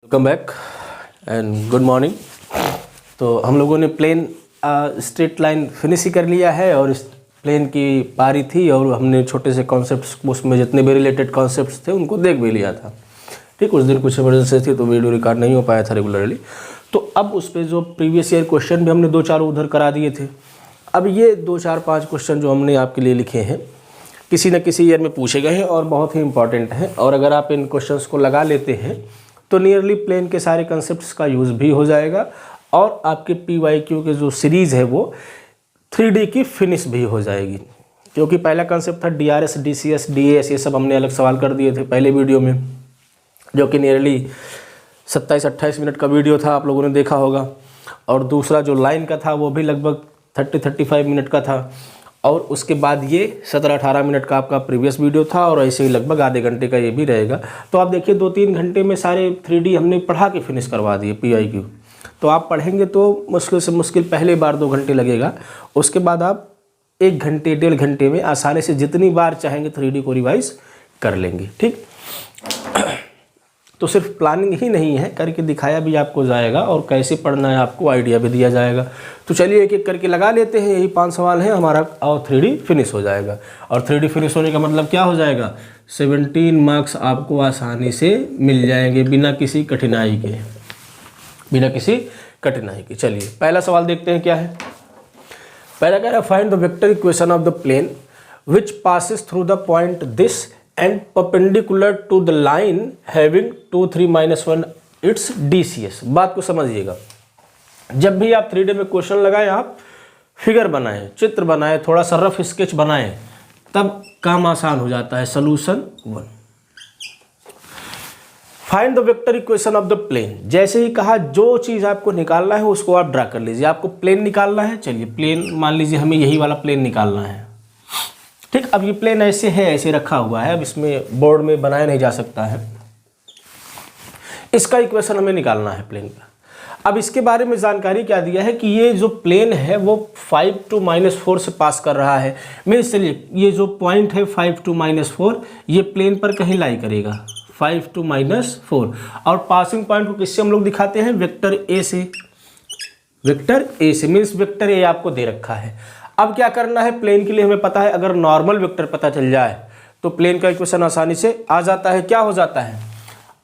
Welcome back and good morning. तो हम लोगों ने प्लेन स्ट्रेट लाइन फिनिश ही कर लिया है और इस प्लेन की पारी थी और हमने छोटे से कॉन्सेप्ट्स उसमें जितने भी रिलेटेड कॉन्सेप्ट्स थे उनको देख भी लिया था। ठीक, उस दिन कुछ इमरजेंसी थी तो वीडियो रिकॉर्ड नहीं हो पाया था रेगुलरली। तो अब उस पर जो प्रीवियस ईयर क्वेश्चन भी हमने 2-4 उधर करा दिए थे। अब ये 2-4-5 क्वेश्चन जो हमने आपके लिए लिखे हैं किसी न किसी ईयर में पूछे गए हैं और बहुत ही इंपॉर्टेंट हैं, और अगर आप इन क्वेश्चंस को लगा लेते हैं तो नियरली प्लेन के सारे कंसेप्ट्स का यूज़ भी हो जाएगा और आपके PYQ के जो सीरीज़ है वो 3D की फिनिश भी हो जाएगी। क्योंकि पहला कंसेप्ट था DRS, DCS, DAS, ये सब हमने अलग सवाल कर दिए थे पहले वीडियो में, जो कि नियरली 27-28 मिनट का वीडियो था, आप लोगों ने देखा होगा। और दूसरा जो लाइन का था वो भी लगभग 30-35 मिनट का था, और उसके बाद ये 17-18 मिनट का आपका प्रीवियस वीडियो था, और ऐसे ही लगभग आधे घंटे का ये भी रहेगा। तो आप देखिए 2-3 घंटे में सारे 3D हमने पढ़ा के फिनिश करवा दिए PYQ। तो आप पढ़ेंगे तो मुश्किल से मुश्किल पहले बार 2 घंटे लगेगा, उसके बाद आप 1 घंटे 1.5 घंटे में आसानी से जितनी बार चाहेंगे 3D को रिवाइज कर लेंगे। ठीक, तो सिर्फ प्लानिंग ही नहीं है, करके दिखाया भी आपको जाएगा और कैसे पढ़ना है आपको आइडिया भी दिया जाएगा। तो चलिए एक एक करके लगा लेते हैं। यही 5 सवाल हैं हमारा और 3D फिनिश हो जाएगा। और 3D फिनिश होने का मतलब क्या हो जाएगा, 17 मार्क्स आपको आसानी से मिल जाएंगे बिना किसी कठिनाई के, बिना किसी कठिनाई के। चलिए पहला सवाल देखते हैं क्या है। पहला कह रहा है find the vector equation of the plane which passes through the point this and perpendicular to the line having 2, 3, -1 its DCS। बात को समझिएगा, जब भी आप 3D में क्वेश्चन लगाएं, आप फिगर बनाएं, चित्र बनाएं, थोड़ा सा रफ स्केच बनाएं, तब काम आसान हो जाता है। Solution 1, find the vector equation of the plane. जैसे ही कहा जो चीज़ आपको निकालना है उसको आप ड्रा कर लीजिए। आपको प्लेन निकालना है, चलिए प्लेन मान लीजिए हमें यही वाला प्लेन निकालना है। ठीक, अब ये प्लेन ऐसे है, ऐसे रखा हुआ है, अब इसमें बोर्ड में बनाया नहीं जा सकता है। इसका इक्वेशन हमें निकालना है प्लेन का। अब इसके बारे में जानकारी क्या दिया है कि ये जो प्लेन है वो 5 to -4 से पास कर रहा है। मीन्स चलिए ये जो पॉइंट है 5 to -4 ये प्लेन पर कहीं लाई करेगा 5 to -4, और पासिंग पॉइंट को किससे हम लोग दिखाते हैं, वेक्टर ए से। वेक्टर ए से मीन्स वेक्टर ए आपको दे रखा है। अब क्या करना है, प्लेन के लिए हमें पता है अगर नॉर्मल वेक्टर पता चल जाए तो प्लेन का इक्वेशन आसानी से आ जाता है। क्या हो जाता है,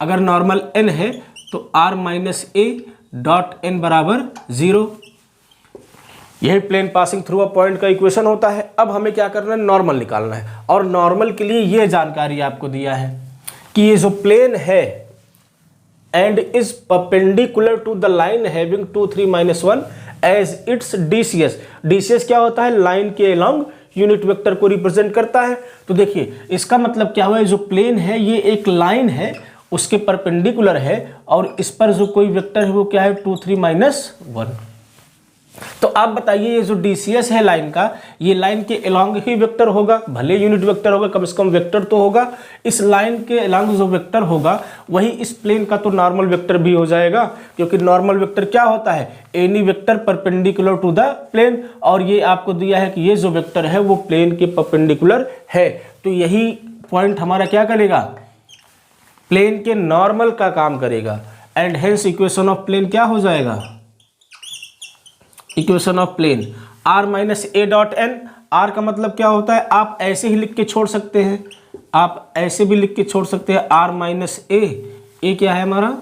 अगर नॉर्मल n है तो r-a डॉट n बराबर 0, यही plane passing through a point का इक्वेशन होता है। अब हमें क्या करना है, नॉर्मल निकालना है, और नॉर्मल के लिए ये जानकारी आपको दिया है कि ये जो प्लेन है and is perpendicular to the line having 2, 3, -1 as its DCS। DCS क्या होता है, लाइन के अलोंग यूनिट वेक्टर को रिप्रेजेंट करता है। तो देखिए इसका मतलब क्या हुआ, जो प्लेन है ये एक लाइन है, उसके परपेंडिकुलर है, और इस पर जो कोई वेक्टर है वो क्या है, 2, 3, -1। तो आप बताइए ये जो DCS है लाइन का, ये लाइन के अलोंग ही वेक्टर होगा, भले यूनिट वेक्टर होगा, कम से कम वेक्टर तो होगा। इस लाइन के अलोंग जो वेक्टर होगा वही इस प्लेन का तो नॉर्मल वेक्टर भी हो जाएगा, क्योंकि नॉर्मल वेक्टर क्या होता है, any vector perpendicular to the plane, और ये आपको दिया है कि ये जो वेक्टर है वो प्लेन के परपेंडिकुलर है। तो यही पॉइंट हमारा क्या करेगा, प्लेन के नॉर्मल का काम करेगा, and hence equation of plane क्या हो जाएगा, equation of plane r-a dot n। r का मतलब क्या होता है, आप ऐसे ही लिख के छोड़ सकते हैं, आप ऐसे भी लिख के छोड़ सकते हैं r-a। a क्या है हमारा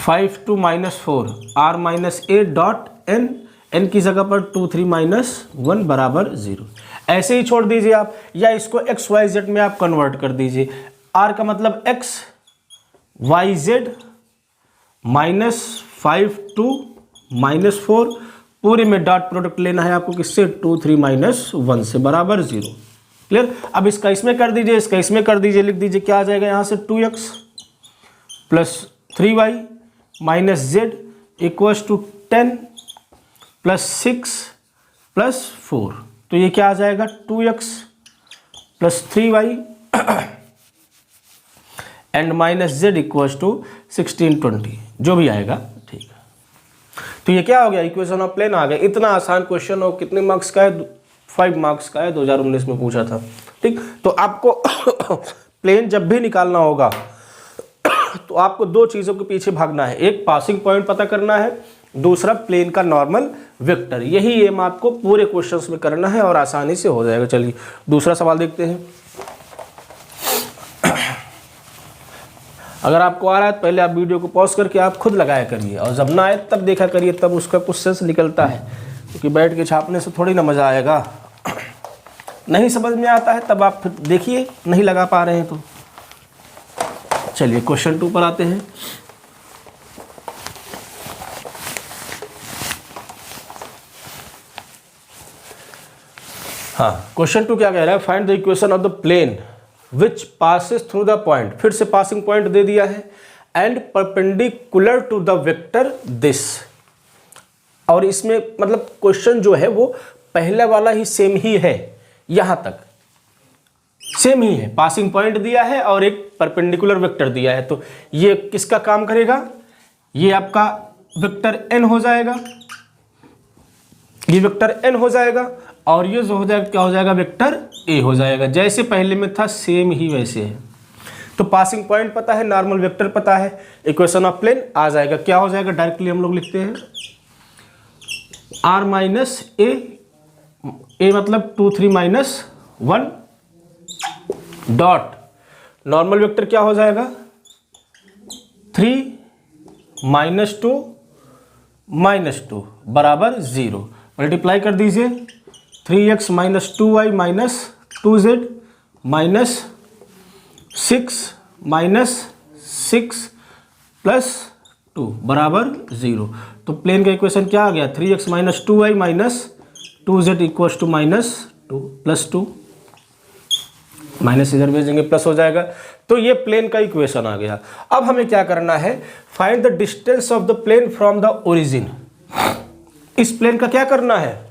5 to -4, r-a dot n, n की जगह पर 2, 3, -1 बराबर 0। ऐसे ही छोड़ दीजिए आप, या इसको XYZ में आप कन्वर्ट कर दीजिए। r का मतलब x, YZ -5 to -4, पूरे में डॉट प्रोडक्ट लेना है आपको किससे, 2, 3, -1 से बराबर 0। क्लियर। अब इसका इसमें कर दीजिए, इसका इसमें कर दीजिए, लिख दीजिए क्या आ जाएगा यहाँ से, 2x + 3y - z = 10 + 6 + 4। तो ये क्या आ जाएगा, 2x + 3y एंड -z = 16, 20, जो भी आएगा। ठीक है, तो ये क्या हो गया, इक्वेशन ऑफ प्लेन आ गया। इतना आसान क्वेश्चन हो, कितने मार्क्स का है, 5 मार्क्स का है, 2019 में पूछा था। ठीक, तो आपको प्लेन जब भी निकालना होगा तो आपको दो चीज़ों के पीछे भागना है, एक पासिंग पॉइंट पता करना है, दूसरा प्लेन का नॉर्मल वेक्टर। यही एम आपको पूरे क्वेश्चंस में करना है और आसानी से हो जाएगा। चलिए दूसरा सवाल देखते हैं। अगर आपको आ रहा है तो पहले आप वीडियो को पॉज करके आप खुद लगाया करिए, और जब ना आए तब देखा करिए, तब उसका कुछ सेंस निकलता है, क्योंकि बैठ के छापने से थोड़ी ना मज़ा आएगा। नहीं समझ में आता है तब आप फिर देखिए, नहीं लगा पा रहे हैं तो। चलिए क्वेश्चन 2 पर आते हैं। हाँ, क्वेश्चन 2 क्या कह रहा है? Find the equation of the plane which passes through the point, फिर से पासिंग पॉइंट दे दिया है, and perpendicular to the vector this. और इसमें मतलब क्वेश्चन जो है वो पहला वाला ही सेम ही है, यहां तक सेम ही है। पासिंग पॉइंट दिया है और एक परपेंडिकुलर वेक्टर दिया है, तो ये किसका काम करेगा? ये आपका वेक्टर एन हो जाएगा, ये वेक्टर एन हो जाएगा, और ये जो हो जाएगा क्या हो जाएगा? वेक्टर ए हो जाएगा। जैसे पहले में था सेम ही वैसे है। तो पासिंग पॉइंट पता है, नॉर्मल वेक्टर पता है, इक्वेशन ऑफ प्लेन आ जाएगा। क्या हो जाएगा? डायरेक्टली हम लोग लिखते हैं आर माइनस ए मतलब 2 3 माइनस 1 डॉट नॉर्मल वेक्टर क्या हो जाएगा? 3 माइनस 2 माइनस 2 बराबर 0। मल्टीप्लाई कर दीजिए, 3x minus 2y minus 2z minus 6 minus 6 plus 2 बराबर 0। तो प्लेन का इक्वेशन क्या आ गया? 3x minus 2y minus 2z equals to minus 2 plus 2, minus इधर भेजेंगे प्लस हो जाएगा। तो ये प्लेन का इक्वेशन आ गया। अब हमें क्या करना है? Find the distance of the plane from the origin. इस प्लेन का क्या करना है?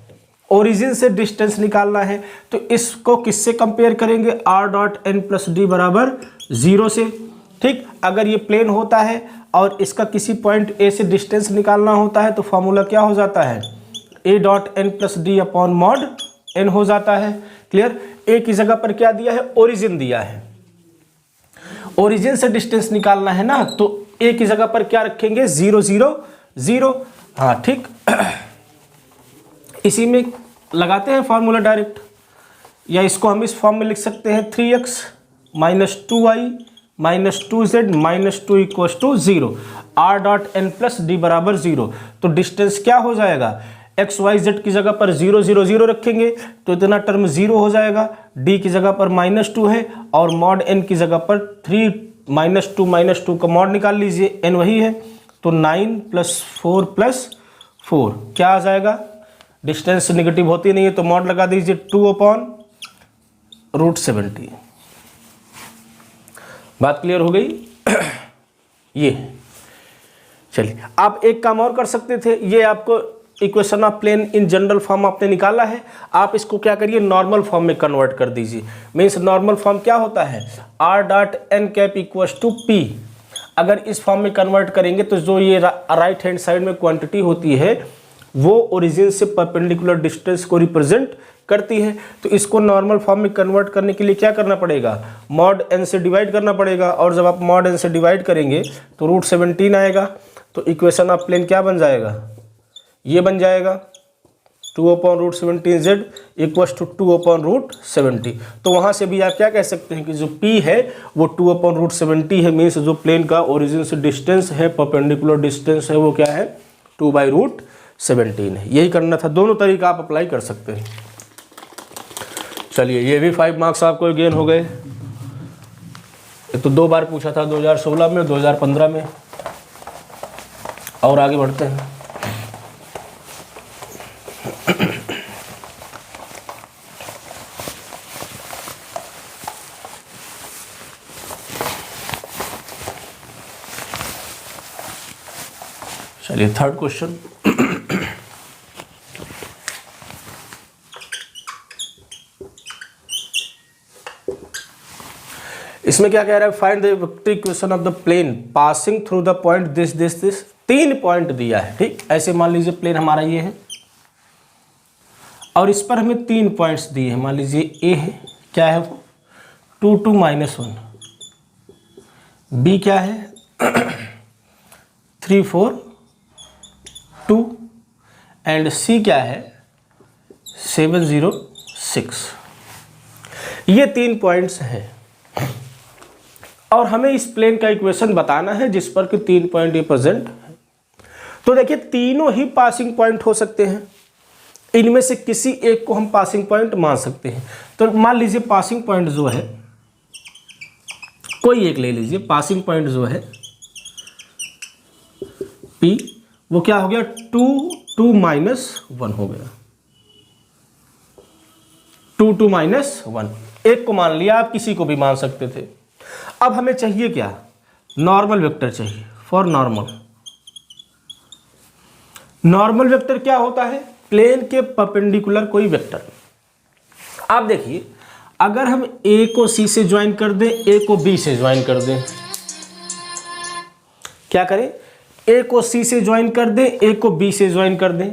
ओरिजिन से डिस्टेंस निकालना है। तो इसको किससे कंपेयर करेंगे? R dot n plus d बराबर 0 से। ठीक, अगर ये प्लेन होता है और इसका किसी पॉइंट ए से डिस्टेंस निकालना होता है तो फॉर्मूला क्या हो जाता है? A dot n plus d upon mod n हो जाता है। क्लियर? ए की जगह पर क्या दिया है? ओरिजिन दिया है। ओरिजिन से डिस्टेंस निकालना है ना, तो ए की जगह पर क्या रखेंगे? 0 0 0। हाँ ठीक, इसी में लगाते हैं फॉर्मूला डायरेक्ट, या इसको हम इस फॉर्म में लिख सकते हैं 3x minus 2y minus 2z minus 2 equals to 0। R dot n plus d बराबर 0। तो डिस्टेंस क्या हो जाएगा? एक्स वाई जेड की जगह पर 0 0 0 रखेंगे तो इतना टर्म 0 हो जाएगा। डी की जगह पर -2 है और मॉड एन की जगह पर 3 -2 का मॉड निकाल लीजिए, एन वही है। तो 9 + 4 + 4 क्या आ जाएगा? डिस्टेंस नेगेटिव होती नहीं है तो मॉड लगा दीजिए 2/√70। बात क्लियर हो गई? ये चलिए, आप एक काम और कर सकते थे। ये आपको equation of plane in general form आपने निकाला है, आप इसको क्या करिए? नॉर्मल फॉर्म में कन्वर्ट कर दीजिए। मीन्स नॉर्मल फॉर्म क्या होता है? r dot n cap equals to p. अगर इस फॉर्म में कन्वर्ट करेंगे तो जो ये राइट हैंड साइड में क्वांटिटी होती है वो ओरिजिन से परपेंडिकुलर डिस्टेंस को रिप्रेजेंट करती है। तो इसको नॉर्मल फॉर्म में कन्वर्ट करने के लिए क्या करना पड़ेगा? मॉड एन से डिवाइड करना पड़ेगा, और जब आप मॉड एन से डिवाइड करेंगे तो √17 आएगा। तो इक्वेशन ऑफ प्लेन क्या बन जाएगा? ये बन जाएगा 2/√17z इक्वल्स टू 2/√70। तो वहाँ से भी आप क्या कह सकते हैं कि जो p है वो 2/√70 है। मीन्स जो प्लेन का ओरिजिन से डिस्टेंस है, परपेंडिकुलर डिस्टेंस है, वो क्या है? 2/√17 है। यही करना था। दोनों तरीका आप अप्लाई कर सकते हैं। चलिए, ये भी 5 मार्क्स आपको गेन हो गए। ये तो 2 बार पूछा था, 2016 में, 2015 में। और आगे बढ़ते हैं। चलिए, थर्ड क्वेश्चन। इसमें क्या कह रहा है? Find the vector equation of the plane passing through the point this this this. 3 point दिया है। ठीक, ऐसे मान लीजिए प्लेन हमारा ये है और इस पर हमें 3 पॉइंट्स दिए हैं। मान लीजिए ए है, क्या है वो? 2 2 -1। बी क्या है? 3 4 2 एंड C क्या है 7 0 6। ये 3 पॉइंट्स हैं और हमें इस प्लेन का इक्वेशन बताना है जिस पर कि 3 पॉइंट ये प्रेजेंट है। तो देखिए तीनों ही पासिंग पॉइंट हो सकते हैं, इनमें से किसी एक को हम पासिंग पॉइंट मान सकते हैं। तो मान लीजिए पासिंग पॉइंट जो है कोई एक ले लीजिए, पासिंग पॉइंट जो है P वो क्या हो गया 2 2 -1 हो गया, 2 2 -1 एक को मान लिया, आप किसी को भी मान सकते थे। अब हमें चाहिए क्या, नॉर्मल वेक्टर चाहिए। फॉर नॉर्मल वेक्टर क्या होता है, प्लेन के परपेंडिकुलर कोई वेक्टर। आप देखिए अगर हम A को C से ज्वाइन कर दें, A को B से ज्वाइन कर दें, क्या करें, A को C से ज्वाइन कर दें, A को B से ज्वाइन कर दें,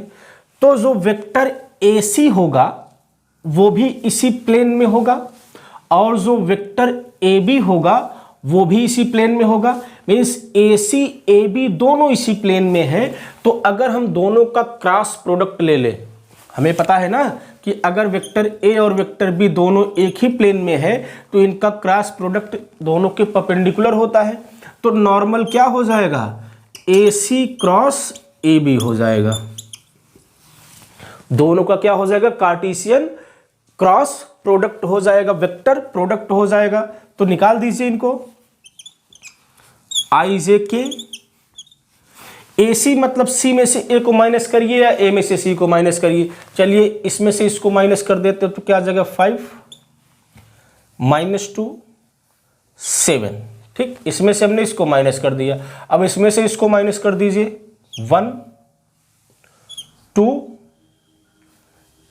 तो जो वेक्टर AC होगा वो भी इसी प्लेन में होगा और जो वेक्टर AB होगा वो भी इसी प्लेन में होगा। मीन्स AC AB दोनों इसी प्लेन में है। तो अगर हम दोनों का क्रॉस प्रोडक्ट ले लें, हमें पता है ना कि अगर वेक्टर A और वेक्टर B दोनों एक ही प्लेन में है तो इनका क्रॉस प्रोडक्ट दोनों के परपेंडिकुलर होता है। तो नॉर्मल क्या हो जाएगा, AC क्रॉस AB हो जाएगा। दोनों का क्या हो जाएगा, कार्टेशियन क्रॉस प्रोडक्ट हो जाएगा, वेक्टर प्रोडक्ट हो जाएगा। तो निकाल दीजिए इनको, IJK AC मतलब C में से A को माइनस करिए या A में से C को माइनस करिए। चलिए इसमें से इसको माइनस कर देते तो क्या आ जाएगा 5 -2 7। ठीक, इसमें से हमने इसको माइनस कर दिया, अब इसमें से इसको माइनस कर दीजिए 1 2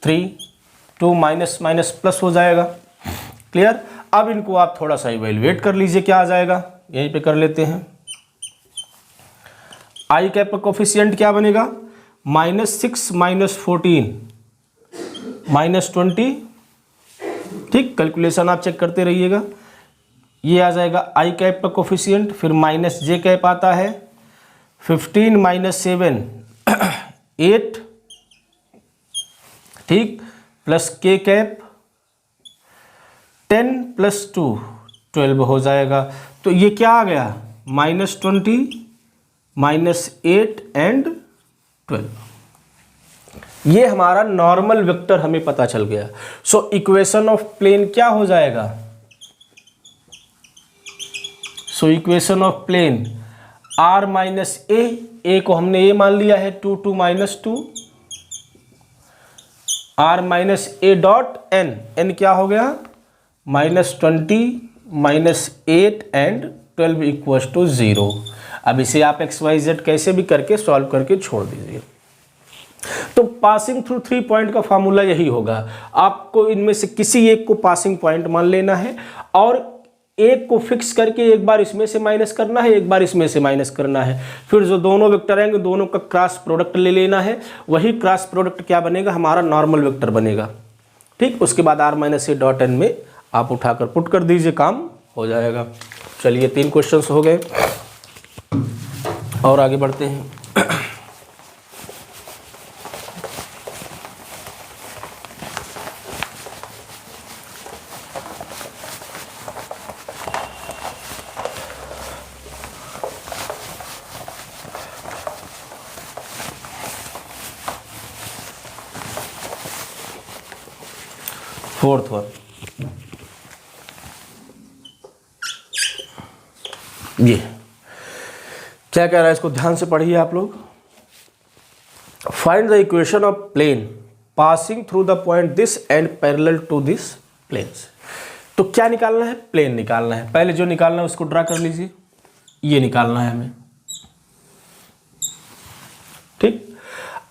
3 2 माइनस माइनस प्लस हो जाएगा। क्लियर। अब इनको आप थोड़ा सा इवैल्यूएट कर लीजिए, क्या आ जाएगा, यहीं पे कर लेते हैं। I कैप का कोफिशिएंट क्या बनेगा, -6 -14 -20। ठीक, कैलकुलेशन आप चेक करते रहिएगा। ये आ जाएगा I कैप का कोफिशिएंट, फिर -J कैप आता है 15 - 7 8, ठीक, प्लस K कैप 10 + 2 12 हो जाएगा। तो ये क्या आ गया, -20 -8 एंड 12। ये हमारा नॉर्मल वेक्टर हमें पता चल गया। सो इक्वेशन ऑफ प्लेन क्या हो जाएगा, so equation of plane R - A को हमने ये मान लिया है 2 2 -2, R - A डॉट n क्या हो गया -20 -8 एंड 12 = 0। अब इसे आप XYZ कैसे भी करके सॉल्व करके छोड़ दीजिए। तो पासिंग थ्रू 3 पॉइंट का फार्मूला यही होगा, आपको इनमें से किसी एक को पासिंग पॉइंट मान लेना है और एक को फिक्स करके एक बार इसमें से माइनस करना है, एक बार इसमें से माइनस करना है। फिर जो दोनों वेक्टर आएंगे दोनों का क्रॉस प्रोडक्ट ले लेना है, वही क्रॉस प्रोडक्ट क्या बनेगा, हमारा नॉर्मल वेक्टर बनेगा। ठीक, उसके बाद R - A डॉट n में आप उठाकर पुट कर दीजिए, काम हो जाएगा। चलिए 3 क्वेश्चंस हो गए और आगे बढ़ते हैं। फोर्थ वन, ये क्या कह रहा है, इसको ध्यान से पढ़िए आप लोग। Find the equation of plane passing through the point this and parallel to this planes. तो क्या निकालना है, प्लेन निकालना है। पहले जो निकालना है उसको ड्रा कर लीजिए, ये निकालना है हमें। ठीक,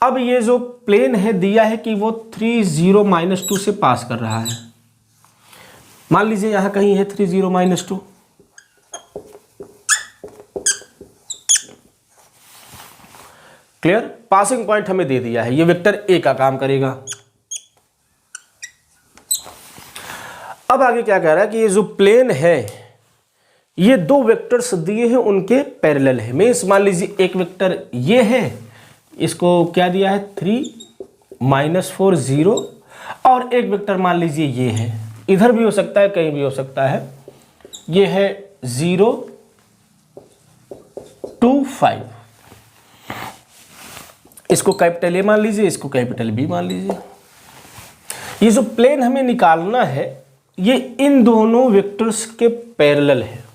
अब ये जो प्लेन है दिया है कि वो 3 0 -2 से पास कर रहा है। मान लीजिए यहां कहीं है 3 0 -2, क्लियर। पासिंग पॉइंट हमें दे दिया है, ये वेक्टर ए का काम करेगा। अब आगे क्या कह रहा है कि ये जो प्लेन है ये दो वेक्टर्स दिए हैं उनके पैरेलल है। मीन्स मान लीजिए एक वेक्टर ये है, इसको क्या दिया है 3 -4 0, और एक वेक्टर मान लीजिए ये है, इधर भी हो सकता है कहीं भी हो सकता है, ये है 0 2 5। इसको कैपिटल ए मान लीजिए, इसको कैपिटल बी मान लीजिए। ये जो प्लेन हमें निकालना है ये इन दोनों वेक्टर्स के पैरेलल है।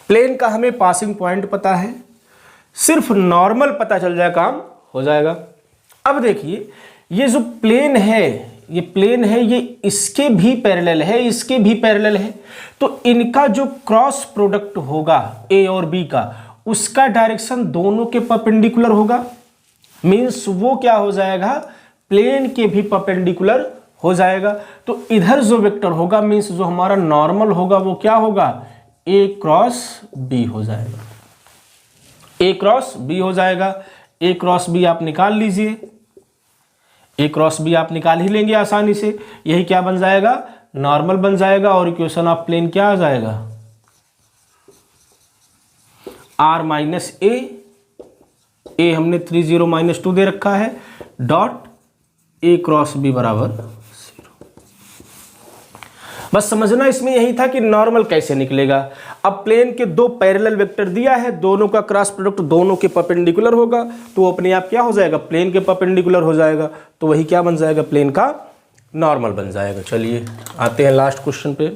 प्लेन का हमें पासिंग पॉइंट पता है, सिर्फ नॉर्मल पता चल जाए काम हो जाएगा। अब देखिए ये जो प्लेन है, ये प्लेन है, ये इसके भी पैरेलल है, इसके भी पैरेलल है, तो इनका जो क्रॉस प्रोडक्ट होगा ए और बी का, उसका डायरेक्शन दोनों के परपेंडिकुलर होगा। मीन्स वो क्या हो जाएगा, प्लेन के भी परपेंडिकुलर हो जाएगा। तो इधर जो वेक्टर होगा मीन्स जो हमारा नॉर्मल होगा वो क्या होगा, ए क्रॉस बी हो जाएगा, ए क्रॉस बी हो जाएगा। ए क्रॉस बी आप निकाल लीजिए, ए क्रॉस बी आप निकाल ही लेंगे आसानी से, यही क्या बन जाएगा, नॉर्मल बन जाएगा। और इक्वेशन ऑफ प्लेन क्या आ जाएगा, r माइनस ए हमने 3 0 -2 दे रखा है, डॉट ए क्रॉस बी बराबर 0। बस समझना इसमें यही था कि नॉर्मल कैसे निकलेगा। अब प्लेन के दो पैरेलल वेक्टर दिया है, दोनों का क्रॉस प्रोडक्ट दोनों के परपेंडिकुलर होगा, तो अपने आप क्या हो जाएगा, प्लेन के परपेंडिकुलर हो जाएगा, तो वही क्या बन जाएगा, प्लेन का नॉर्मल बन जाएगा। चलिए आते हैं लास्ट क्वेश्चन पे,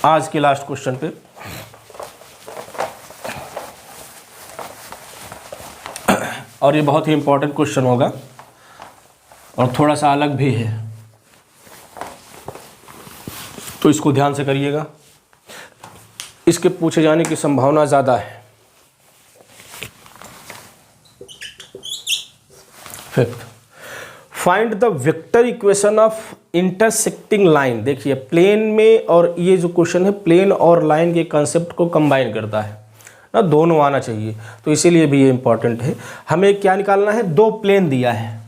आज के लास्ट क्वेश्चन पे। और ये बहुत ही इंपॉर्टेंट क्वेश्चन होगा और थोड़ा सा अलग भी है, तो इसको ध्यान से करिएगा, इसके पूछे जाने की संभावना ज़्यादा है। Fifth, find the vector equation of intersecting line. देखिए प्लेन में, और ये जो क्वेश्चन है प्लेन और लाइन के कंसेप्ट को कंबाइन करता है ना, दोनों आना चाहिए, तो इसीलिए भी ये इंपॉर्टेंट है। हमें क्या निकालना है, दो प्लेन दिया है,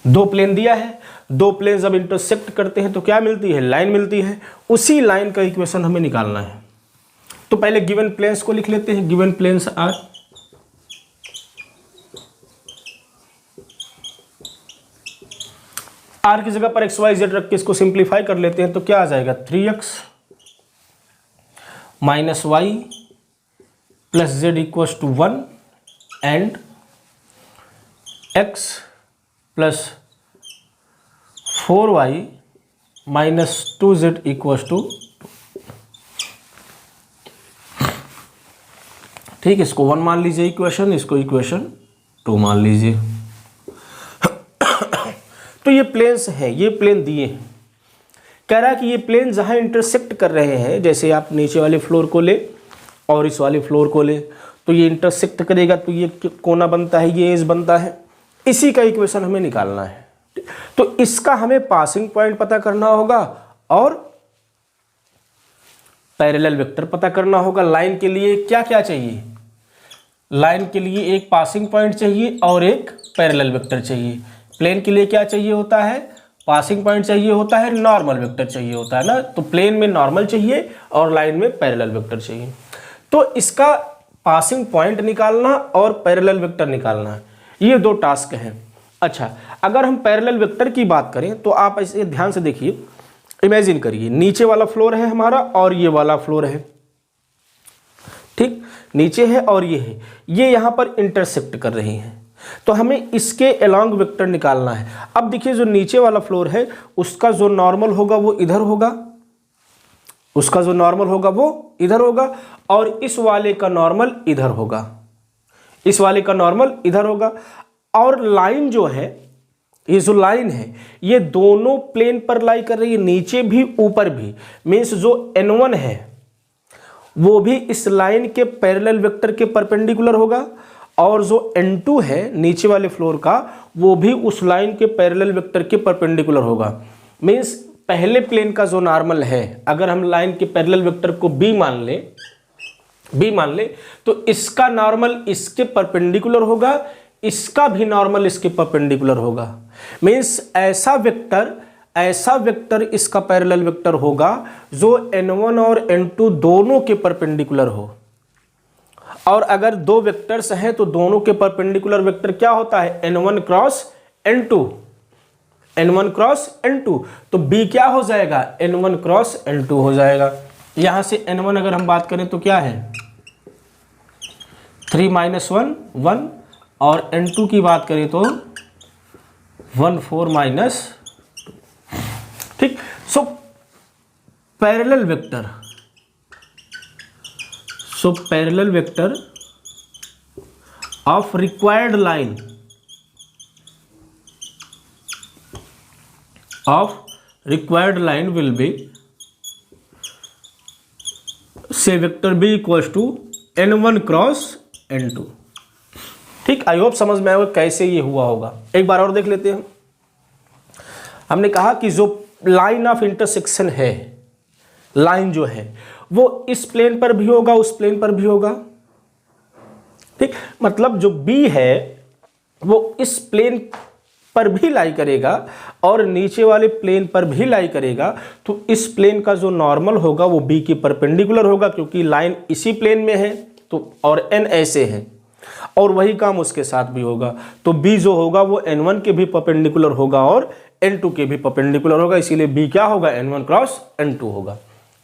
दो प्लेन दिया है, दो प्लेन जब इंटरसेक्ट करते हैं तो क्या मिलती है, लाइन मिलती है। उसी लाइन का इक्वेशन हमें निकालना है। तो पहले गिवन प्लेन्स को लिख लेते हैं। गिवन प्लेन्स आर की जगह पर एक्स वाई जेड रख के इसको सिंप्लीफाई कर लेते हैं, तो क्या आ जाएगा, 3x minus y plus z equals to 1 and x plus 4y minus 2z equals to 2। ठीक है, इसको 1 मान लीजिए इक्वेशन, इसको इक्वेशन 2 मान लीजिए। तो ये प्लेन्स हैं, ये प्लेन दिए हैं। कह रहा है कि ये प्लेन जहां इंटरसेक्ट कर रहे हैं, जैसे आप नीचे वाले फ्लोर को ले और इस वाले फ्लोर को ले, तो ये इंटरसेक्ट करेगा तो ये कोना बनता है, ये एज बनता है। इसी का इक्वेशन हमें निकालना है। तो इसका हमें पासिंग पॉइंट पता करना होगा और पैरेलल वेक्टर पता करना होगा। लाइन के लिए क्या क्या चाहिए, लाइन के लिए एक पासिंग पॉइंट चाहिए और एक पैरेलल वेक्टर चाहिए। प्लेन के लिए क्या चाहिए होता है, पासिंग पॉइंट चाहिए होता है, नॉर्मल वेक्टर चाहिए होता है ना। तो प्लेन में नॉर्मल चाहिए और लाइन में पैरेलल वेक्टर चाहिए। तो इसका पासिंग पॉइंट निकालना और पैरेलल वेक्टर निकालना, ये दो टास्क हैं। अच्छा, अगर हम पैरेलल वेक्टर की बात करें तो आप ऐसे ध्यान से देखिए, इमेजिन करिए नीचे वाला फ्लोर है हमारा और ये वाला फ्लोर है, ठीक, नीचे है और ये है, ये यहाँ पर इंटरसेक्ट कर रही हैं, तो हमें इसके अलोंग वेक्टर निकालना है। अब देखिए जो नीचे वाला फ्लोर है उसका जो नॉर्मल होगा वो इधर होगा, उसका जो नॉर्मल होगा वो इधर होगा, और इस वाले का नॉर्मल इधर होगा, इस वाले का नॉर्मल इधर होगा। और लाइन जो है, ये जो लाइन है ये दोनों प्लेन पर लाई कर रही है, नीचे भी ऊपर भी। मीन्स जो n1 है वो भी इस लाइन के पैरेलल वेक्टर के परपेंडिकुलर होगा, और जो n2 है नीचे वाले फ्लोर का वो भी उस लाइन के पैरेलल वेक्टर के परपेंडिकुलर होगा। मीन्स पहले प्लेन का जो नॉर्मल है, अगर हम लाइन के पैरेलल वेक्टर को b मान ले तो इसका नॉर्मल इसके परपेंडिकुलर होगा, इसका भी नॉर्मल इसके परपेंडिकुलर होगा। मीन्स ऐसा ऐसा वेक्टर इसका पैरेलल वेक्टर होगा जो n1 और n2 दोनों के परपेंडिकुलर हो। और अगर दो वेक्टर्स हैं तो दोनों के परपेंडिकुलर वेक्टर क्या होता है, n1 cross n2, n1 cross n2। तो b क्या हो जाएगा, n1 क्रॉस n2 हो जाएगा। यहां से n1 अगर हम बात करें तो क्या है 3 - 1 1, और n2 की बात करें तो 1 4 - 2। ठीक, so parallel vector of required line will be say vector b equals to n1 cross n2। ठीक, आई होप समझ में आएगा कैसे ये हुआ होगा। एक बार और देख लेते हैं। हमने कहा कि जो लाइन ऑफ इंटरसेक्शन है, लाइन जो है वो इस प्लेन पर भी होगा, उस प्लेन पर भी होगा। ठीक, मतलब जो b है वो इस प्लेन पर भी लाई करेगा और नीचे वाले प्लेन पर भी लाई करेगा। तो इस प्लेन का जो नॉर्मल होगा वो b के परपेंडिकुलर होगा, क्योंकि लाइन इसी प्लेन में है तो, और n ऐसे है, और वही काम उसके साथ भी होगा। तो b जो होगा वो n1 के भी परपेंडिकुलर होगा और n2 के भी परपेंडिकुलर होगा, इसीलिए b क्या होगा, n1 क्रॉस n2 होगा।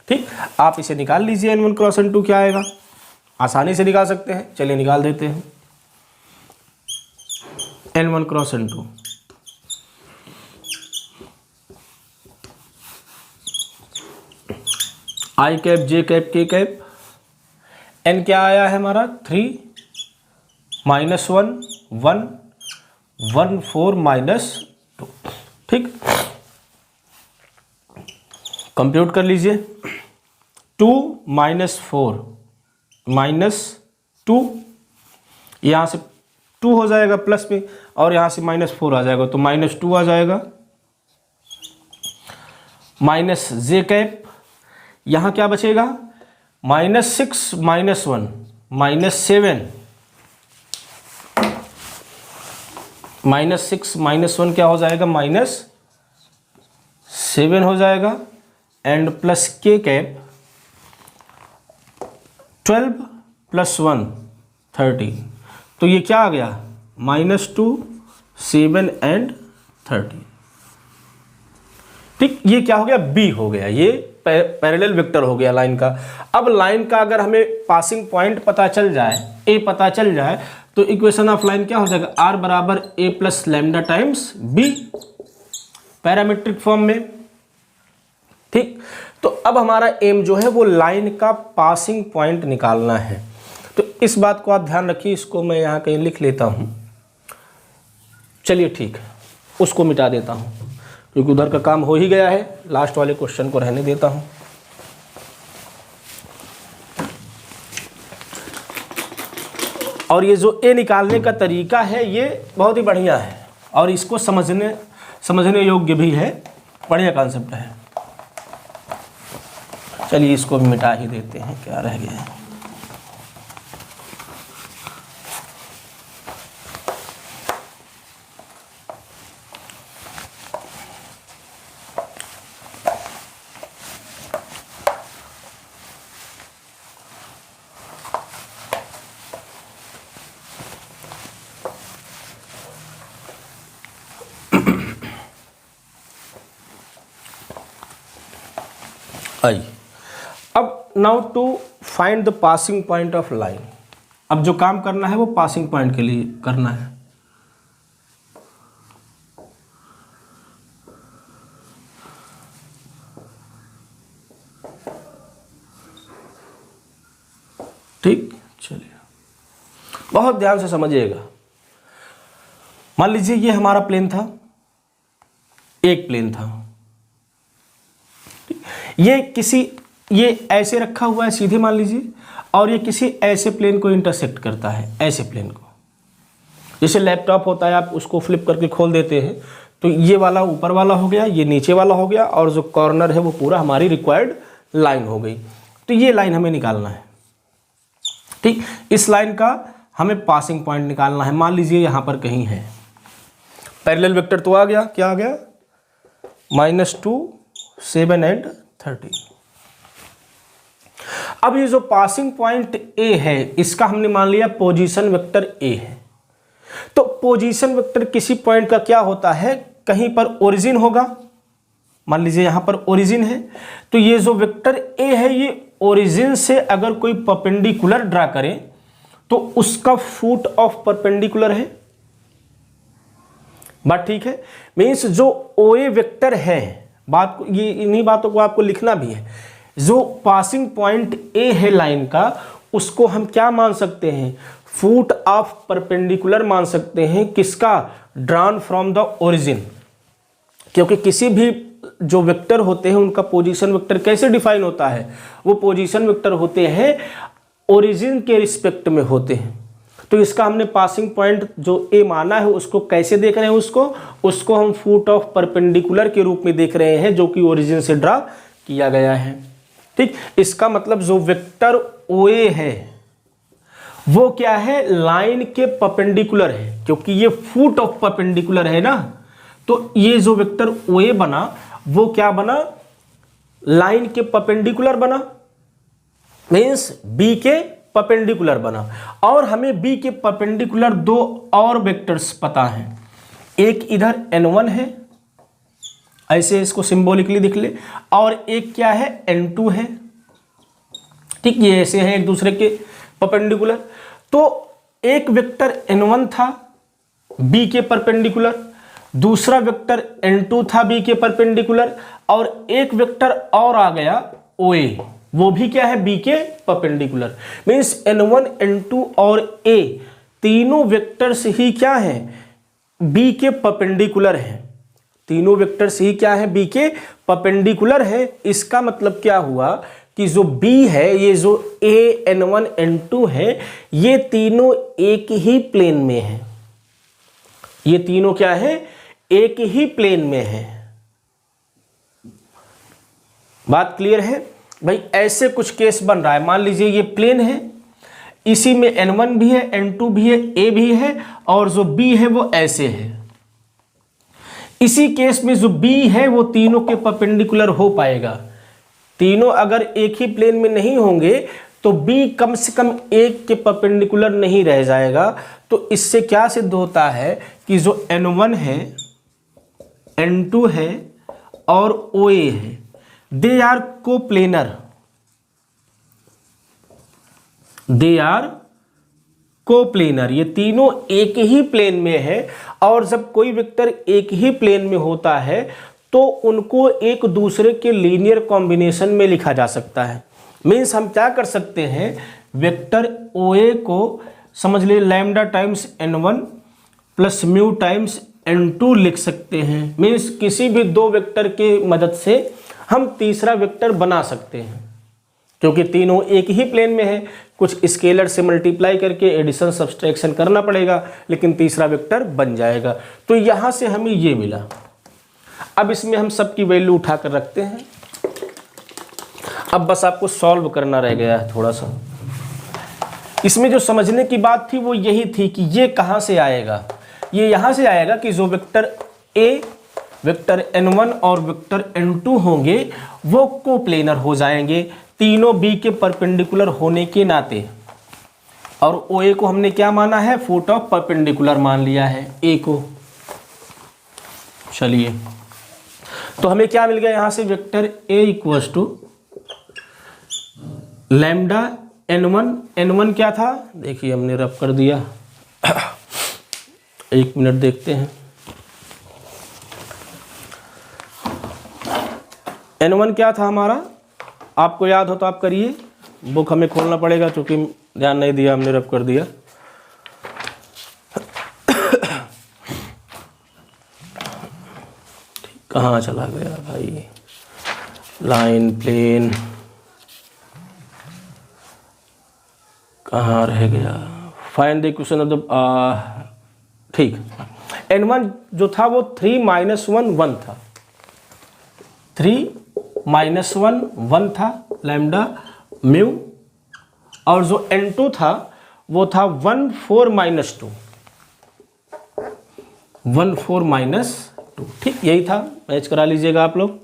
ठीक, आप इसे निकाल लीजिए, n1 क्रॉस n2 क्या आएगा, आसानी से निकाल सकते हैं। चलिए निकाल देते हैं n1 cross n2। i cap j cap k cap, n क्या आया है हमारा 3 - 1 1 1 4 - 2। ठीक, कंप्यूट कर लीजिए। 2 - 4 - 2, यहाँ से 2 हो जाएगा प्लस में, और यहाँ से -4 आ जाएगा तो -2 आ जाएगा। माइनस जे कैप, यहाँ क्या बचेगा -6 - 1 -7, -6 - 1 क्या हो जाएगा -7 हो जाएगा, एंड प्लस के कैप 12 + 1 13। तो ये क्या आ गया -2 7 एंड 13। ठीक, ये क्या हो गया, बी हो गया, ये पैरेलल वेक्टर हो गया लाइन का। अब लाइन का अगर हमें पासिंग पॉइंट पता चल जाए, ए पता चल जाए, तो इक्वेशन ऑफ लाइन क्या हो जाएगा, आर बराबर a plus lambda times b, parametric form में। ठीक, तो अब हमारा एम जो है वो लाइन का पासिंग पॉइंट निकालना है। तो इस बात को आप ध्यान रखिए, इसको मैं यहाँ कहीं लिख लेता हूँ। चलिए ठीक है, उसको मिटा देता हूँ क्योंकि उधर का काम हो ही गया है, लास्ट वाले क्वेश्चन को रहने देता हूँ। और ये जो ए निकालने का तरीका है ये बहुत ही बढ़िया है और इसको समझने योग्य भी है, बढ़िया कॉन्सेप्ट है। चलिए इसको भी मिटा ही देते हैं, क्या रह गया है। अब now to find the passing point of line. अब जो काम करना है वो पासिंग पॉइंट के लिए करना है। ठीक, चलिए बहुत ध्यान से समझिएगा। मान लीजिए ये हमारा प्लेन था, एक प्लेन था, ये ऐसे रखा हुआ है सीधे मान लीजिए, और ये किसी ऐसे प्लेन को इंटरसेक्ट करता है, ऐसे प्लेन को। जैसे लैपटॉप होता है, आप उसको फ्लिप करके खोल देते हैं तो ये वाला ऊपर वाला हो गया, ये नीचे वाला हो गया, और जो कॉर्नर है वो पूरा हमारी रिक्वायर्ड लाइन हो गई। तो ये लाइन हमें निकालना है। ठीक, इस लाइन का हमें पासिंग पॉइंट निकालना है। मान लीजिए यहाँ पर कहीं है, पैरेलल वेक्टर तो आ गया, क्या आ गया -2, 7 एंड 13। अब ये जो पासिंग पॉइंट ए है इसका हमने मान लिया पोजीशन वेक्टर ए है। तो पोजीशन वेक्टर किसी पॉइंट का क्या होता है, कहीं पर ओरिजिन होगा, मान लीजिए यहां पर ओरिजिन है, तो ये जो वेक्टर ए है ये ओरिजिन से अगर कोई परपेंडिकुलर ड्रा करे तो उसका फुट ऑफ परपेंडिकुलर है। बात ठीक है। मीन्स जो ओ ए वेक्टर है, बात को ये इन्हीं बातों को आपको लिखना भी है, जो पासिंग पॉइंट ए है लाइन का उसको हम क्या मान सकते हैं, फुट ऑफ परपेंडिकुलर मान सकते हैं। किसका, ड्रॉन फ्रॉम द ओरिजिन। क्योंकि किसी भी जो वेक्टर होते हैं उनका पोजीशन वेक्टर कैसे डिफाइन होता है, वो पोजीशन वेक्टर होते हैं ओरिजिन के रिस्पेक्ट में होते हैं। तो इसका हमने पासिंग पॉइंट जो ए माना है उसको कैसे देख रहे हैं, उसको हम फुट ऑफ परपेंडिकुलर के रूप में देख रहे हैं जो कि ओरिजिन से ड्रा किया गया है। ठीक, इसका मतलब जो वेक्टर ओ ए है वो क्या है, लाइन के परपेंडिकुलर है, क्योंकि ये फुट ऑफ परपेंडिकुलर है ना। तो ये जो वेक्टर ओ ए बना वो क्या बना, लाइन के परपेंडिकुलर बना, मीन्स बी के परपेंडिकुलर बना। और हमें बी के परपेंडिकुलर दो और वेक्टर्स पता हैं, एक इधर n1 है, ऐसे इसको सिंबॉलिकली लिख ले, और एक क्या है n2 है। ठीक, ये ऐसे हैं एक दूसरे के परपेंडिकुलर। तो एक वेक्टर n1 था बी के परपेंडिकुलर, दूसरा वेक्टर n2 था बी के परपेंडिकुलर, और एक वेक्टर और आ गया OA, वो भी क्या है, बी के परपेंडिकुलर। मीन्स n1 n2 और a तीनों वेक्टर्स ही क्या हैं, बी के परपेंडिकुलर हैं। तीनों वेक्टर्स ही क्या है, बी के परपेंडिकुलर है। इसका मतलब क्या हुआ कि जो b है, ये जो a n1 n2 है, ये तीनों एक ही प्लेन में है। ये तीनों क्या है, एक ही प्लेन में है। बात क्लियर है भाई। ऐसे कुछ केस बन रहा है, मान लीजिए ये प्लेन है, इसी में n1 भी है, n2 भी है, a भी है, और जो b है वो ऐसे है। इसी केस में जो b है वो तीनों के परपेंडिकुलर हो पाएगा। तीनों अगर एक ही प्लेन में नहीं होंगे तो b कम से कम एक के परपेंडिकुलर नहीं रह जाएगा। तो इससे क्या सिद्ध होता है कि जो n1 है, n2 है और OA है, they are coplanar, they are coplanar. ये तीनों एक ही प्लेन में है, और जब कोई वेक्टर एक ही प्लेन में होता है तो उनको एक दूसरे के लीनियर कॉम्बिनेशन में लिखा जा सकता है। मीन्स हम क्या कर सकते हैं, वेक्टर OA को समझ ले lambda times n1 plus mu times n2 लिख सकते हैं। मीन्स किसी भी दो वेक्टर के मदद से हम तीसरा वेक्टर बना सकते हैं, क्योंकि तीनों एक ही प्लेन में है। कुछ स्केलर से मल्टीप्लाई करके एडिशन सब्सट्रैक्शन करना पड़ेगा, लेकिन तीसरा वेक्टर बन जाएगा। तो यहाँ से हमें ये मिला। अब इसमें हम सबकी वैल्यू उठा कर रखते हैं। अब बस आपको सॉल्व करना रह गया है थोड़ा सा। इसमें जो समझने की बात थी वो यही थी कि ये कहाँ से आएगा। ये यहाँ से आएगा कि जो वेक्टर A, वेक्टर n1 और वेक्टर n2 होंगे वो कोप्लेनर हो जाएंगे, तीनों B के परपेंडिकुलर होने के नाते। और OA को हमने क्या माना है, फुट ऑफ परपेंडिकुलर मान लिया है A को। चलिए, तो हमें क्या मिल गया यहाँ से, vector A equals to lambda n1 क्या था, देखिए हमने रब कर दिया। एक मिनट देखते हैं। n1 क्या था हमारा, आपको याद हो तो आप करिए, बुक हमें खोलना पड़ेगा क्योंकि ध्यान नहीं दिया, हमने रब कर दिया। कहाँ चला गया भाई, लाइन प्लेन कहाँ रह गया, find the equation of the, ठीक। n1 जो था वो 3 - 1 1 था, 3 - 1 था लैम्डा म्यू, और जो n2 था वो था 1 4 - 2, 1 4 - 2। ठीक, यही था, मैच करा लीजिएगा आप लोग।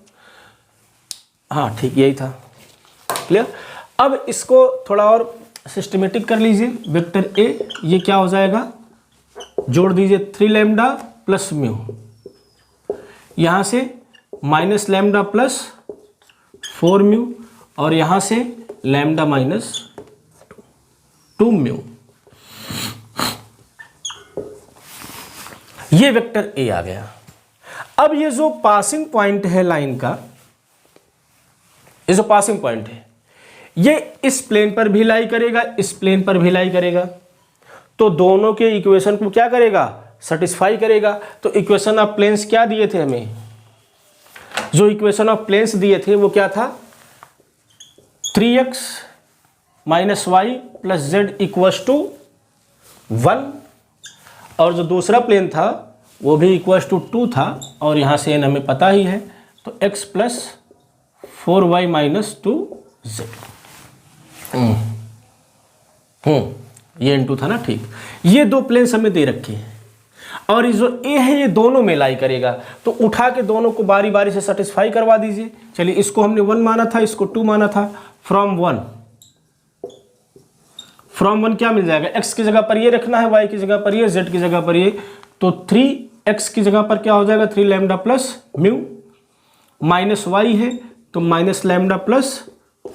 हाँ ठीक, यही था। क्लियर। अब इसको थोड़ा और सिस्टमेटिक कर लीजिए। वेक्टर ए ये क्या हो जाएगा, जोड़ दीजिए 3 लैम्डा प्लस म्यू, यहाँ से माइनस लैम्डा प्लस 4 म्यू, और यहाँ से लैम्डा माइनस 2 म्यू। ये वेक्टर ए आ गया। अब ये जो पासिंग पॉइंट है लाइन का, ये जो पासिंग पॉइंट है ये इस प्लेन पर भी लाई करेगा, इस प्लेन पर भी लाई करेगा, तो दोनों के इक्वेशन को क्या करेगा, सेटिस्फाई करेगा। तो इक्वेशन ऑफ प्लेन्स क्या दिए थे हमें, जो इक्वेशन ऑफ प्लेन्स दिए थे वो क्या था, 3x minus y plus z equals to 1, और जो दूसरा प्लेन था वो भी इक्वस टू 2 था, और यहाँ से n हमें पता ही है, तो x plus 4y minus 2z। ये n2 था ना। ठीक, ये दो प्लेन्स हमें दे रखे हैं, और ये जो a है ये दोनों में लाई करेगा, तो उठा के दोनों को बारी बारी से सेटिस्फाई करवा दीजिए। चलिए, इसको हमने 1 माना था, इसको 2 माना था। फ्रॉम 1 क्या मिल जाएगा, x की जगह पर ये रखना है, y की जगह पर ये, z की जगह पर ये, तो 3x की जगह पर क्या हो जाएगा, 3 lambda plus mu, minus y है तो minus lambda plus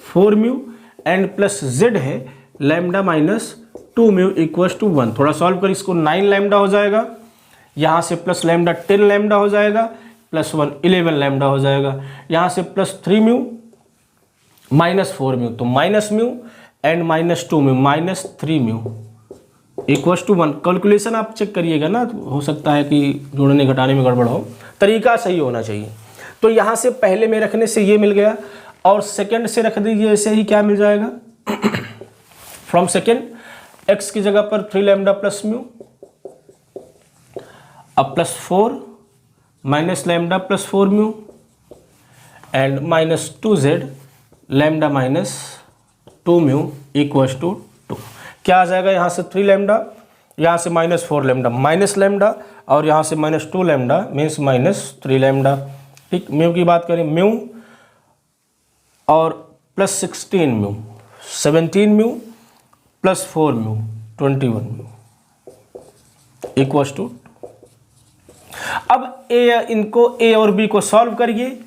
4 mu, and plus z है lambda minus 2 mu equals to 1। थोड़ा सॉल्व कर, इसको 9 लैम्डा हो जाएगा, यहाँ से प्लस लैम्डा 10 लैम्डा हो जाएगा, प्लस 1 11 लैम्डा हो जाएगा, यहाँ से प्लस 3 म्यू माइनस 4 म्यू, तो minus mu and minus 2 mu minus 3 mu equals to 1। Calculation आप चेक करिएगा ना, तो हो सकता है कि जोड़ने घटाने में गड़बड़ हो, तरीका सही होना चाहिए। तो यहाँ से पहले में रखने से ये मिल गया, और सेकंड से रख दीजिए ऐसे ही, क्या मिल जाएगा फ्रॉम सेकंड, x की जगह पर 3 लैम्डा प्लस म्यू, अब plus 4 minus lambda plus 4 mu, and minus 2z lambda minus 2 mu equals to 2। क्या आ जाएगा, यहाँ से 3 लैम्डा, यहाँ से माइनस 4 लैम्डा माइनस लैम्डा, और यहाँ से minus 2 lambda means minus 3 lambda. ठीक, म्यू की बात करें, म्यू और plus 16 mu 17 mu plus 4 mu 21 mu equals to. अब इनको a और b को सॉल्व करिए,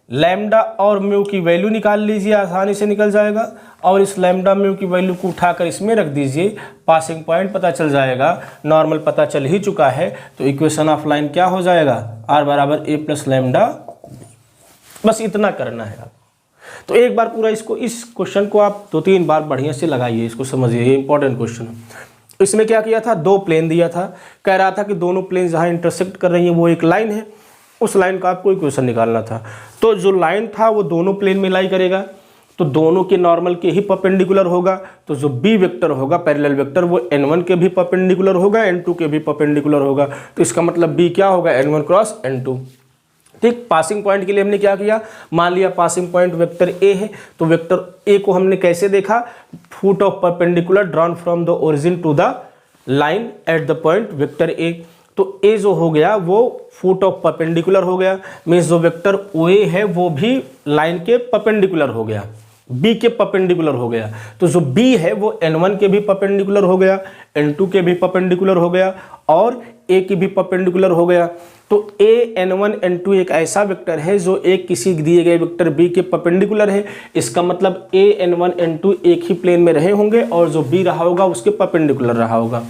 लैम्डा और म्यू की वैल्यू निकाल लीजिए, आसानी से निकल जाएगा, और इस लैम्डा म्यू की वैल्यू को उठाकर इसमें रख दीजिए, पासिंग पॉइंट पता चल जाएगा, नॉर्मल पता चल ही चुका है, तो इक्वेशन ऑफ लाइन क्या हो जाएगा, r बराबर a प्लस लैम्डा। बस इतना करना है आप। तो एक बार पूरा इसको, इस क्वेश्चन को आप 2-3 बार बढ़िया से लगाइए, इसको समझिए, ये इंपॉर्टेंट क्वेश्चन है। इसमें क्या किया था, 2 प्लेन दिया था, कह रहा था कि दोनों प्लेन जहाँ इंटरसेक्ट कर रही हैं वो एक लाइन है, उस लाइन का आपको इक्वेशन निकालना था। तो जो लाइन था वो दोनों प्लेन में लाई करेगा, तो दोनों के नॉर्मल के ही परपेंडिकुलर होगा, तो जो बी वेक्टर होगा पैरेलल वेक्टर वो n1 के भी परपेंडिकुलर होगा, n2 के भी परपेंडिकुलर होगा, तो इसका मतलब बी क्या होगा, n1 क्रॉस n2। ठीक, पासिंग पॉइंट के लिए हमने क्या किया, मान लिया पासिंग पॉइंट वेक्टर ए है, तो वेक्टर ए को हमने कैसे देखा, foot of perpendicular drawn from the origin to the line at the point vector a. तो ए जो हो गया वो फुट ऑफ परपेंडिकुलर हो गया, मीन्स जो वेक्टर ओ ए है वो भी लाइन के परपेंडिकुलर हो गया, बी के परपेंडिकुलर हो गया, तो जो बी है वो n1 के भी परपेंडिकुलर हो गया, n2 के भी परपेंडिकुलर हो गया, और ए की भी परपेंडिकुलर हो गया। तो ए n1 n2 एक ऐसा वेक्टर है जो एक किसी दिए गए वेक्टर बी के परपेंडिकुलर है, इसका मतलब ए n1 n2 एक ही प्लेन में रहे होंगे, और जो बी रहा होगा उसके परपेंडिकुलर रहा होगा।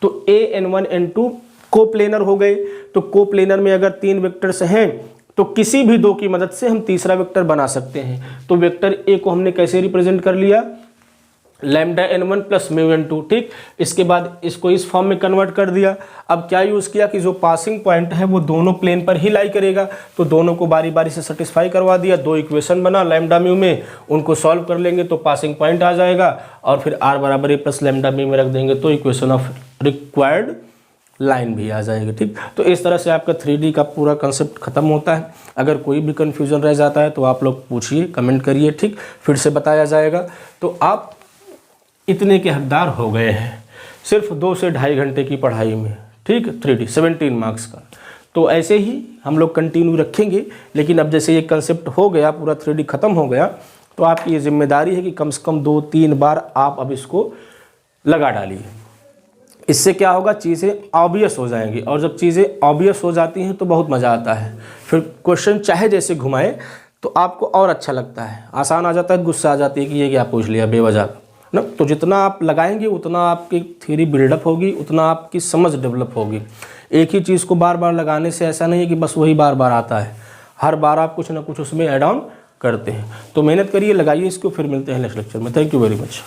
तो ए n1 n2 कोप्लेनर हो गए, तो कोप्लेनर में अगर 3 वेक्टर्स हैं तो किसी भी 2 की मदद से हम तीसरा वेक्टर बना सकते हैं। तो वेक्टर ए को हमने कैसे रिप्रेजेंट कर लिया, lambda n1 plus mu n2। ठीक, इसके बाद इसको इस फॉर्म में कन्वर्ट कर दिया। अब क्या यूज़ किया कि जो पासिंग पॉइंट है वो दोनों प्लेन पर ही लाई करेगा, तो दोनों को बारी बारी से सेटिस्फाई करवा दिया, 2 इक्वेशन बना लैम्डा म्यू में, उनको सॉल्व कर लेंगे तो पासिंग पॉइंट आ जाएगा, और फिर r बराबर ए प्लस लैम्डा म्यू में रख देंगे तो इक्वेशन ऑफ रिक्वायर्ड लाइन भी आ जाएगी। ठीक, तो इस तरह से आपका 3D का पूरा कंसेप्ट खत्म होता है। अगर कोई भी कन्फ्यूजन रह जाता है तो आप लोग पूछिए, कमेंट करिए, ठीक, फिर से बताया जाएगा। तो आप इतने के हकदार हो गए हैं सिर्फ 2 से ढाई घंटे की पढ़ाई में। ठीक, 3D 17 मार्क्स का। तो ऐसे ही हम लोग कंटिन्यू रखेंगे। लेकिन अब जैसे ये कंसेप्ट हो गया, पूरा 3D ख़त्म हो गया, तो आपकी ये जिम्मेदारी है कि कम से कम 2-3 बार आप अब इसको लगा डालिए। इससे क्या होगा, चीज़ें ऑब्वियस हो जाएंगी, और जब चीज़ें ऑब्वियस हो जाती हैं तो बहुत मज़ा आता है। फिर क्वेश्चन चाहे जैसे घुमाए तो आपको और अच्छा लगता है, आसान आ जाता है, गुस्सा आ जाती है कि ये क्या पूछ लिया बेवजह ना। तो जितना आप लगाएंगे उतना आपकी थ्योरी बिल्डअप होगी, उतना आपकी समझ डेवलप होगी। एक ही चीज़ को बार बार लगाने से ऐसा नहीं है कि बस वही बार बार आता है, हर बार आप कुछ ना कुछ उसमें ऐड ऑन करते हैं। तो मेहनत करिए, लगाइए इसको, फिर मिलते हैं नेक्स्ट लेक्चर में। Thank you very much.